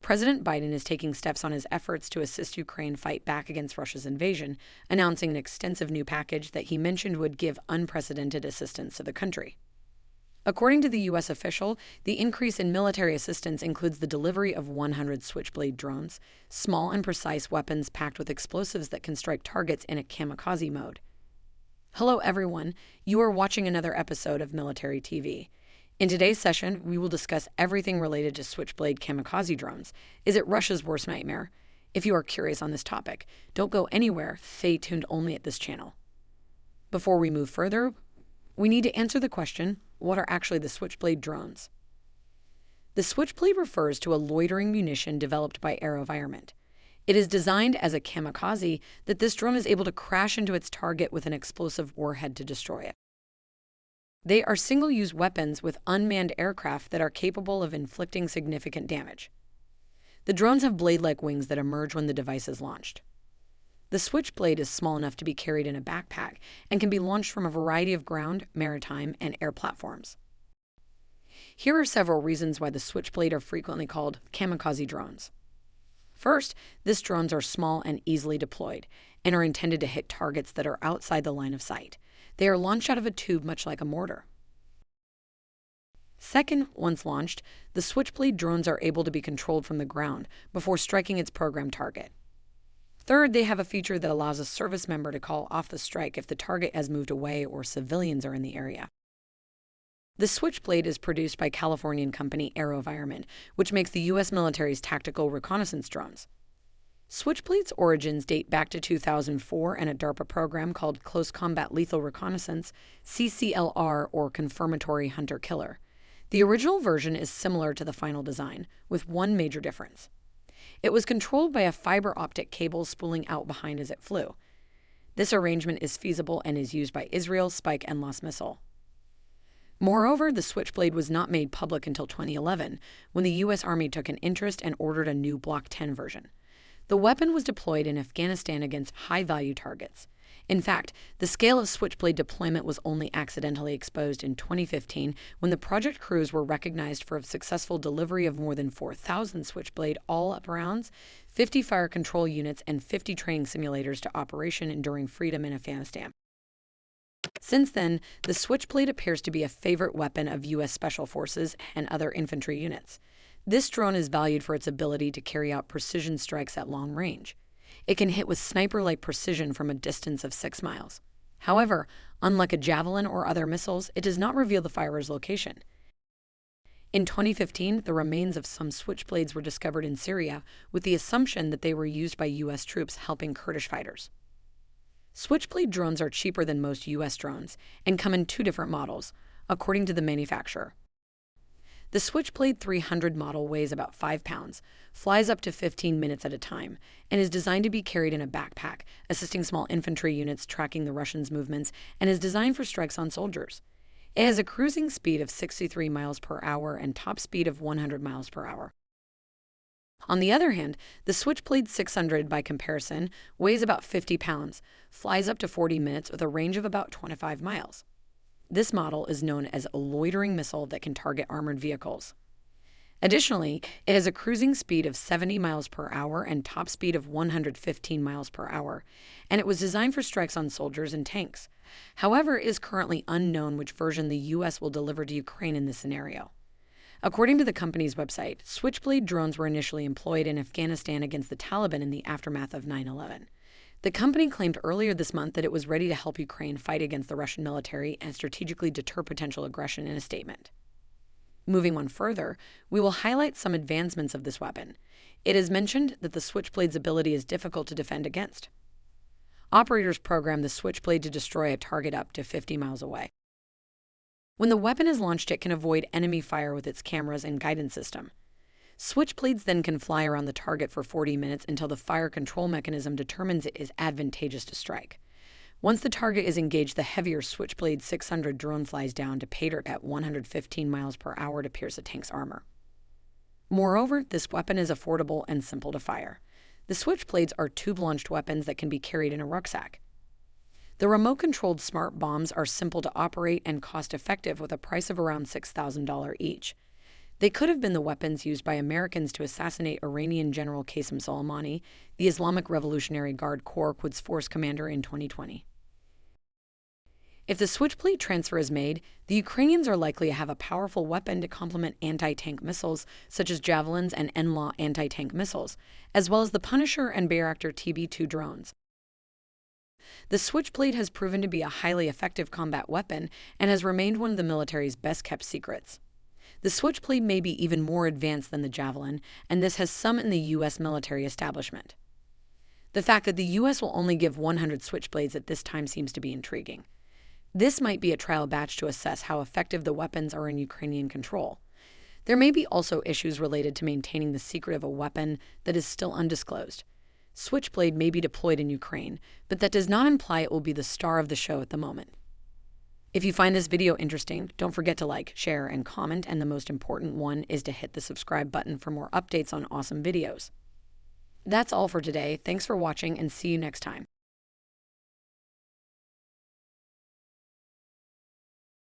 President Biden is taking steps on his efforts to assist Ukraine fight back against Russia's invasion, announcing an extensive new package that he mentioned would give unprecedented assistance to the country. According to the U.S. official, the increase in military assistance includes the delivery of 100 Switchblade drones, small and precise weapons packed with explosives that can strike targets in a kamikaze mode. Hello, everyone. You are watching another episode of Military TV. In today's session, we will discuss everything related to Switchblade Kamikaze Drones. Is it Russia's worst nightmare? If you are curious on this topic, don't go anywhere. Stay tuned only at this channel. Before we move further, we need to answer the question, what are actually the Switchblade drones? The Switchblade refers to a loitering munition developed by AeroVironment. It is designed as a kamikaze that this drone is able to crash into its target with an explosive warhead to destroy it. They are single-use weapons with unmanned aircraft that are capable of inflicting significant damage. The drones have blade-like wings that emerge when the device is launched. The Switchblade is small enough to be carried in a backpack and can be launched from a variety of ground, maritime, and air platforms. Here are several reasons why the Switchblade are frequently called kamikaze drones. First, these drones are small and easily deployed and are intended to hit targets that are outside the line of sight. They are launched out of a tube much like a mortar. Second, once launched, the Switchblade drones are able to be controlled from the ground before striking its programmed target. Third, they have a feature that allows a service member to call off the strike if the target has moved away or civilians are in the area. The Switchblade is produced by Californian company AeroVironment, which makes the U.S. military's tactical reconnaissance drones. Switchblade's origins date back to 2004 and a DARPA program called Close Combat Lethal Reconnaissance, CCLR, or Confirmatory Hunter-Killer. The original version is similar to the final design, with one major difference. It was controlled by a fiber optic cable spooling out behind as it flew. This arrangement is feasible and is used by Israel, Spike, and Lost Missile. Moreover, the Switchblade was not made public until 2011, when the U.S. Army took an interest and ordered a new Block 10 version. The weapon was deployed in Afghanistan against high-value targets. In fact, the scale of Switchblade deployment was only accidentally exposed in 2015 when the project crews were recognized for a successful delivery of more than 4,000 Switchblade all-up rounds, 50 fire control units, and 50 training simulators to Operation Enduring Freedom in Afghanistan. Since then, the Switchblade appears to be a favorite weapon of U.S. Special Forces and other infantry units. This drone is valued for its ability to carry out precision strikes at long range. It can hit with sniper-like precision from a distance of 6 miles. However, unlike a javelin or other missiles, it does not reveal the firer's location. In 2015, the remains of some Switchblades were discovered in Syria with the assumption that they were used by U.S. troops helping Kurdish fighters. Switchblade drones are cheaper than most U.S. drones and come in 2 different models, according to the manufacturer. The Switchblade 300 model weighs about 5 pounds, flies up to 15 minutes at a time, and is designed to be carried in a backpack, assisting small infantry units tracking the Russians' movements, and is designed for strikes on soldiers. It has a cruising speed of 63 miles per hour and top speed of 100 miles per hour. On the other hand, the Switchblade 600, by comparison, weighs about 50 pounds, flies up to 40 minutes with a range of about 25 miles. This model is known as a loitering missile that can target armored vehicles. Additionally, it has a cruising speed of 70 miles per hour and top speed of 115 miles per hour, and it was designed for strikes on soldiers and tanks. However, it is currently unknown which version the U.S. will deliver to Ukraine in this scenario. According to the company's website, Switchblade drones were initially employed in Afghanistan against the Taliban in the aftermath of 9/11. The company claimed earlier this month that it was ready to help Ukraine fight against the Russian military and strategically deter potential aggression in a statement. Moving on further, we will highlight some advancements of this weapon. It is mentioned that the Switchblade's ability is difficult to defend against. Operators program the Switchblade to destroy a target up to 50 miles away. When the weapon is launched, it can avoid enemy fire with its cameras and guidance system. Switchblades then can fly around the target for 40 minutes until the fire control mechanism determines it is advantageous to strike. Once the target is engaged, the heavier Switchblade 600 drone flies down to pay dirt at 115 miles per hour to pierce a tank's armor. Moreover, this weapon is affordable and simple to fire. The Switchblades are tube-launched weapons that can be carried in a rucksack. The remote-controlled smart bombs are simple to operate and cost-effective with a price of around $6,000 each. They could have been the weapons used by Americans to assassinate Iranian General Qasem Soleimani, the Islamic Revolutionary Guard Corps Quds Force commander in 2020. If the Switchblade transfer is made, the Ukrainians are likely to have a powerful weapon to complement anti-tank missiles such as Javelins and NLAW anti-tank missiles, as well as the Punisher and Bayraktar TB2 drones. The Switchblade has proven to be a highly effective combat weapon and has remained one of the military's best-kept secrets. The Switchblade may be even more advanced than the Javelin, and this has some in the U.S. military establishment. The fact that the U.S. will only give 100 Switchblades at this time seems to be intriguing. This might be a trial batch to assess how effective the weapons are in Ukrainian control. There may be also issues related to maintaining the secret of a weapon that is still undisclosed. Switchblade may be deployed in Ukraine, but that does not imply it will be the star of the show at the moment. If you find this video interesting, don't forget to like, share, and comment, and the most important one is to hit the subscribe button for more updates on awesome videos. That's all for today. Thanks for watching, and see you next time.